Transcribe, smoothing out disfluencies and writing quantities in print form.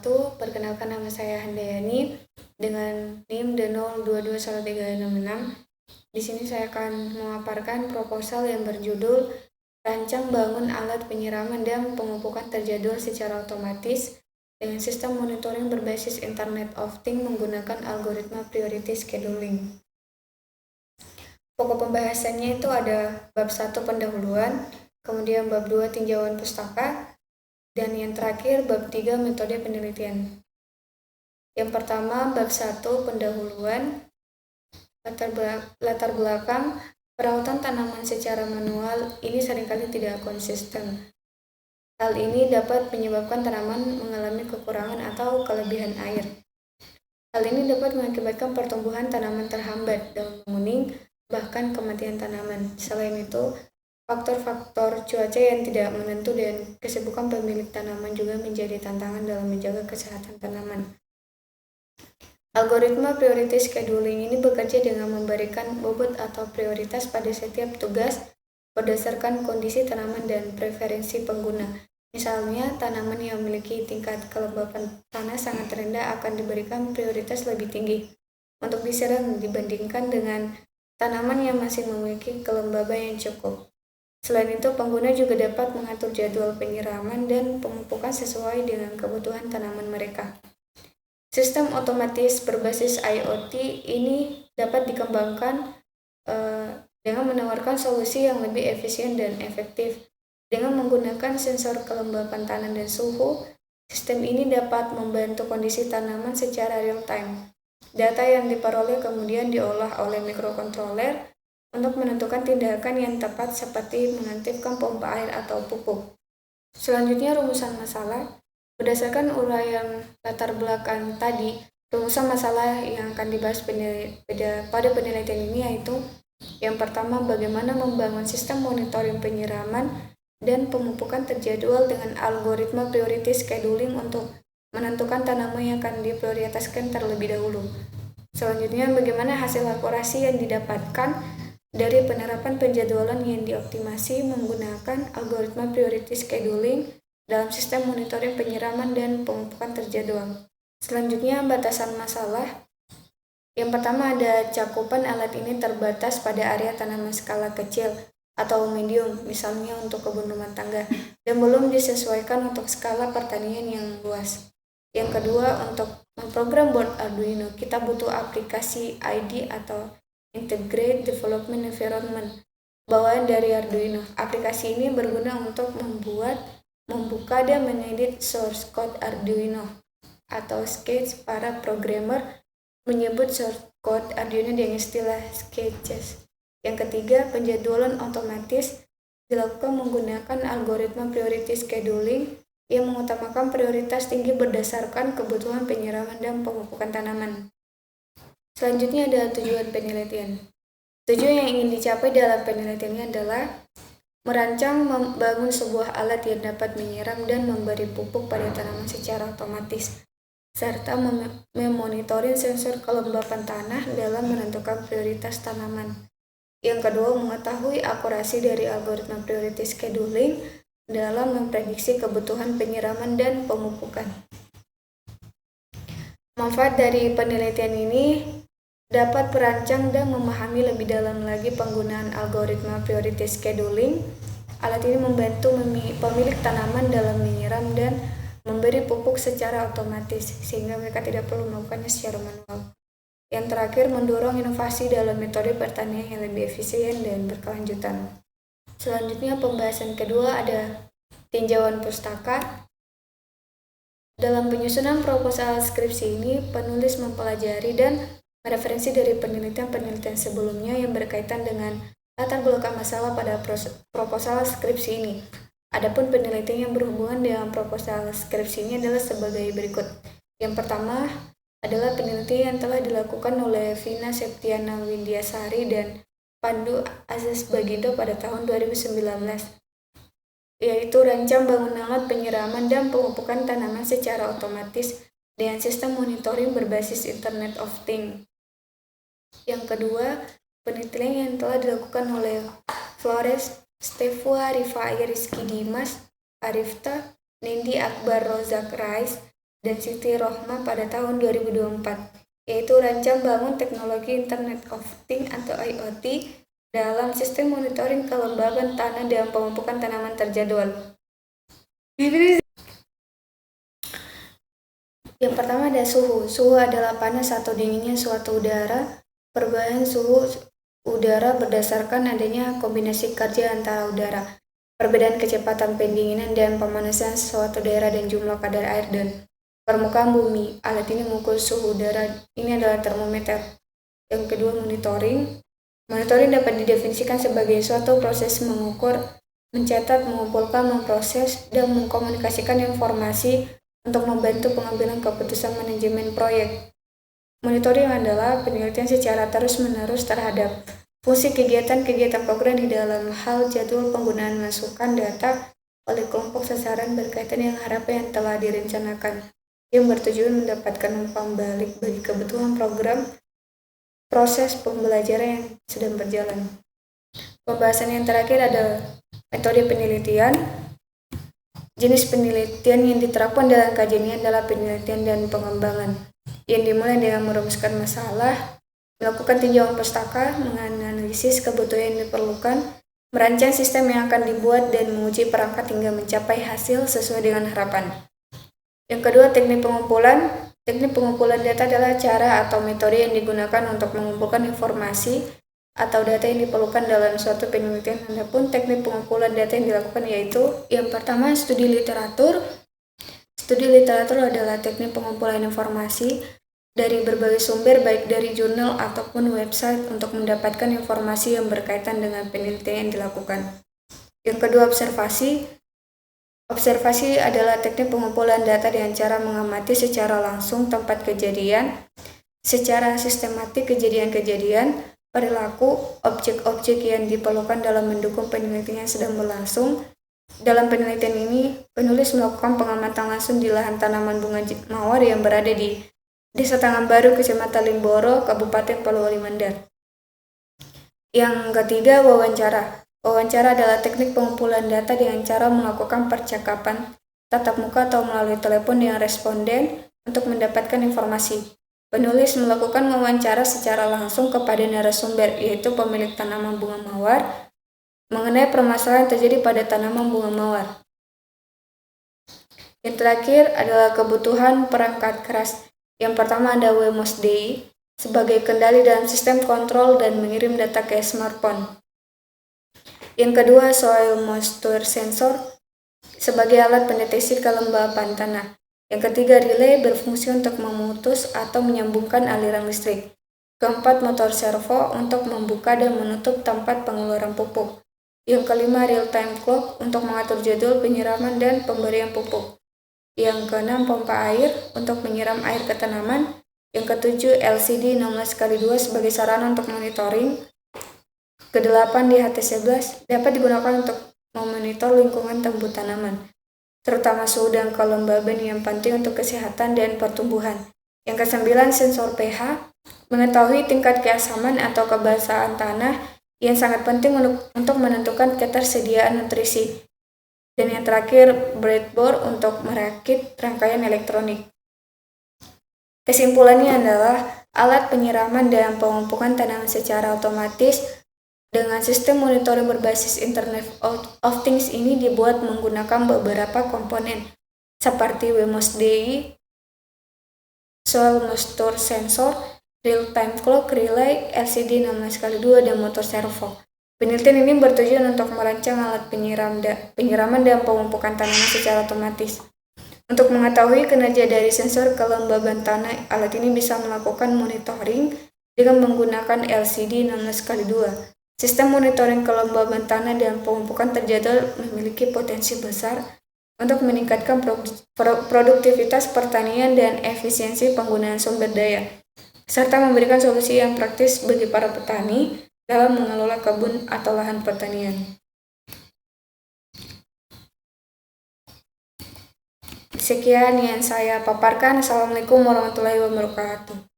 wabarakatuh. Perkenalkan, nama saya Handayani dengan NIM D02213666. Di sini saya akan memaparkan proposal yang berjudul Rancang Bangun Alat Penyiraman dan Pemupukan Terjadwal secara otomatis dengan sistem monitoring berbasis Internet of Things menggunakan algoritma priority scheduling. Pokok pembahasannya itu ada bab 1 pendahuluan, kemudian bab 2 tinjauan pustaka, dan yang terakhir bab 3 metode penelitian. Yang pertama, bab 1 pendahuluan, latar belakang perawatan tanaman secara manual ini seringkali tidak konsisten. Hal ini dapat menyebabkan tanaman mengalami kekurangan atau kelebihan air. Hal ini dapat mengakibatkan pertumbuhan tanaman terhambat, daun menguning, bahkan kematian tanaman. Selain itu, faktor-faktor cuaca yang tidak menentu dan kesibukan pemilik tanaman juga menjadi tantangan dalam menjaga kesehatan tanaman. Algoritma priority scheduling ini bekerja dengan memberikan bobot atau prioritas pada setiap tugas berdasarkan kondisi tanaman dan preferensi pengguna. Misalnya, tanaman yang memiliki tingkat kelembapan tanah sangat rendah akan diberikan prioritas lebih tinggi untuk disiram dibandingkan dengan tanaman yang masih memiliki kelembaban yang cukup. Selain itu, pengguna juga dapat mengatur jadwal penyiraman dan pemupukan sesuai dengan kebutuhan tanaman mereka. Sistem otomatis berbasis IoT ini dapat dikembangkan dengan menawarkan solusi yang lebih efisien dan efektif. Dengan menggunakan sensor kelembapan tanah dan suhu, sistem ini dapat membantu kondisi tanaman secara real-time. Data yang diperoleh kemudian diolah oleh mikrokontroler untuk menentukan tindakan yang tepat seperti mengaktifkan pompa air atau pupuk. Selanjutnya, rumusan masalah. Berdasarkan uraian latar belakang tadi, rumusan masalah yang akan dibahas pada penelitian ini yaitu yang pertama, bagaimana membangun sistem monitoring penyiraman dan pemupukan terjadwal dengan algoritma priority scheduling untuk menentukan tanaman yang akan diprioritaskan terlebih dahulu. Selanjutnya, bagaimana hasil akurasi yang didapatkan dari penerapan penjadwalan yang dioptimasi menggunakan algoritma priority scheduling dalam sistem monitoring penyiraman dan pemupukan terjadwal. Selanjutnya, batasan masalah. Yang pertama, ada cakupan alat ini terbatas pada area tanaman skala kecil atau medium, misalnya untuk kebun rumah tangga, dan belum disesuaikan untuk skala pertanian yang luas. Yang kedua, untuk memprogram board Arduino, kita butuh aplikasi ID atau Integrated Development Environment bawaan dari Arduino. Aplikasi ini berguna untuk membuka dan mengedit source code Arduino atau sketch. Para programmer menyebut source code Arduino dengan istilah sketches. Yang ketiga, penjadwalan otomatis dilakukan menggunakan algoritma priority scheduling yang mengutamakan prioritas tinggi berdasarkan kebutuhan penyiraman dan pemupukan tanaman. Selanjutnya ada tujuan penelitian. Tujuan yang ingin dicapai dalam penelitian ini adalah merancang membangun sebuah alat yang dapat menyiram dan memberi pupuk pada tanaman secara otomatis, serta memonitoring sensor kelembapan tanah dalam menentukan prioritas tanaman. Yang kedua, mengetahui akurasi dari algoritma priority scheduling dalam memprediksi kebutuhan penyiraman dan pemupukan. Manfaat dari penelitian ini dapat merancang dan memahami lebih dalam lagi penggunaan algoritma priority scheduling. Alat ini membantu pemilik tanaman dalam menyiram dan memberi pupuk secara otomatis, sehingga mereka tidak perlu melakukannya secara manual. Yang terakhir, mendorong inovasi dalam metode pertanian yang lebih efisien dan berkelanjutan. Selanjutnya, pembahasan kedua ada tinjauan pustaka. Dalam penyusunan proposal skripsi ini, penulis mempelajari dan referensi dari penelitian-penelitian sebelumnya yang berkaitan dengan latar belakang masalah pada proposal skripsi ini. Adapun penelitian yang berhubungan dengan proposal skripsi ini adalah sebagai berikut. Yang pertama adalah penelitian yang telah dilakukan oleh Vina Septiana Windiasari dan Pandu Aziz Bagindo pada tahun 2019, yaitu rancang bangun alat penyiraman dan pemupukan tanaman secara otomatis dengan sistem monitoring berbasis Internet of Things. Yang kedua, penelitian yang telah dilakukan oleh Flores, Stefua, Rifai, Rizky Dimas, Arifta, Nendi Akbar, Rozak Rais, dan Siti Rohmah pada tahun 2024, yaitu rancang bangun teknologi Internet of Things atau IoT dalam sistem monitoring kelembaban tanah dan pemupukan tanaman terjadwal. Yang pertama ada suhu. Suhu adalah panas atau dinginnya suatu udara. Perubahan suhu udara berdasarkan adanya kombinasi kerja antara udara, perbedaan kecepatan pendinginan dan pemanasan suatu daerah dan jumlah kadar air dan permukaan bumi. Alat ini mengukur suhu udara. Ini adalah termometer. Yang kedua, monitoring. Monitoring dapat didefinisikan sebagai suatu proses mengukur, mencatat, mengumpulkan, memproses, dan mengkomunikasikan informasi untuk membantu pengambilan keputusan manajemen proyek. Monitoring adalah penelitian secara terus-menerus terhadap fungsi kegiatan-kegiatan program di dalam hal jadwal penggunaan masukan data oleh kelompok sasaran berkaitan dengan harapan yang telah direncanakan, yang bertujuan mendapatkan umpan balik bagi kebutuhan program proses pembelajaran yang sedang berjalan. Pembahasan yang terakhir ada metode penelitian. Jenis penelitian yang diterapkan dalam kajian ini adalah penelitian dan pengembangan, yang dimulai dengan merumuskan masalah, melakukan tinjauan pustaka, menganalisis kebutuhan yang diperlukan, merancang sistem yang akan dibuat, dan menguji perangkat hingga mencapai hasil sesuai dengan harapan. Yang kedua, teknik pengumpulan. Teknik pengumpulan data adalah cara atau metode yang digunakan untuk mengumpulkan informasi atau data yang diperlukan dalam suatu penelitian. Adapun teknik pengumpulan data yang dilakukan yaitu yang pertama, studi literatur. Studi literatur adalah teknik pengumpulan informasi dari berbagai sumber baik dari jurnal ataupun website untuk mendapatkan informasi yang berkaitan dengan penelitian yang dilakukan. Yang kedua, observasi. Observasi adalah teknik pengumpulan data dengan cara mengamati secara langsung tempat kejadian, secara sistematik kejadian-kejadian, perilaku, objek-objek yang diperlukan dalam mendukung penelitian yang sedang berlangsung. Dalam penelitian ini, penulis melakukan pengamatan langsung di lahan tanaman bunga mawar yang berada di Desa Tanganbaru, Kecamatan Limboro, Kabupaten Polewali Mandar. Yang ketiga, wawancara. Wawancara adalah teknik pengumpulan data dengan cara melakukan percakapan tatap muka atau melalui telepon dengan responden untuk mendapatkan informasi. Penulis melakukan wawancara secara langsung kepada narasumber, yaitu pemilik tanaman bunga mawar, mengenai permasalahan yang terjadi pada tanaman bunga mawar. Yang terakhir adalah kebutuhan perangkat keras. Yang pertama ada WMOS-DI sebagai kendali dalam sistem kontrol dan mengirim data ke smartphone. Yang kedua, soil moisture sensor sebagai alat pendeteksi kelembapan tanah. Yang ketiga, relay berfungsi untuk memutus atau menyambungkan aliran listrik. Keempat, motor servo untuk membuka dan menutup tempat pengeluaran pupuk. Yang kelima, real-time clock untuk mengatur jadwal penyiraman dan pemberian pupuk. Yang keenam, pompa air untuk menyiram air ke tanaman. Yang ketujuh, LCD 16x2 sebagai sarana untuk monitoring. Kedelapan, DHT11 dapat digunakan untuk memonitor lingkungan tumbuh tanaman, terutama suhu dan kelembaban yang penting untuk kesehatan dan pertumbuhan. Yang kesembilan, sensor pH, mengetahui tingkat keasaman atau kebasahan tanah yang sangat penting untuk menentukan ketersediaan nutrisi. Dan yang terakhir, breadboard untuk merakit rangkaian elektronik. Kesimpulannya adalah alat penyiraman dan pemupukan tanaman secara otomatis dengan sistem monitoring berbasis Internet of Things ini dibuat menggunakan beberapa komponen seperti WMOS-DI, soil moisture sensor, real-time clock, relay, LCD 16x2, dan motor servo. Penelitian ini bertujuan untuk merancang alat penyiraman dan pemupukan tanaman secara otomatis. Untuk mengetahui kinerja dari sensor kelembaban tanah, alat ini bisa melakukan monitoring dengan menggunakan LCD 16x2. Sistem monitoring kelembaban tanah dan pemupukan terjadwal memiliki potensi besar untuk meningkatkan produktivitas pertanian dan efisiensi penggunaan sumber daya, serta memberikan solusi yang praktis bagi para petani dalam mengelola kebun atau lahan pertanian. Sekian yang saya paparkan. Assalamualaikum warahmatullahi wabarakatuh.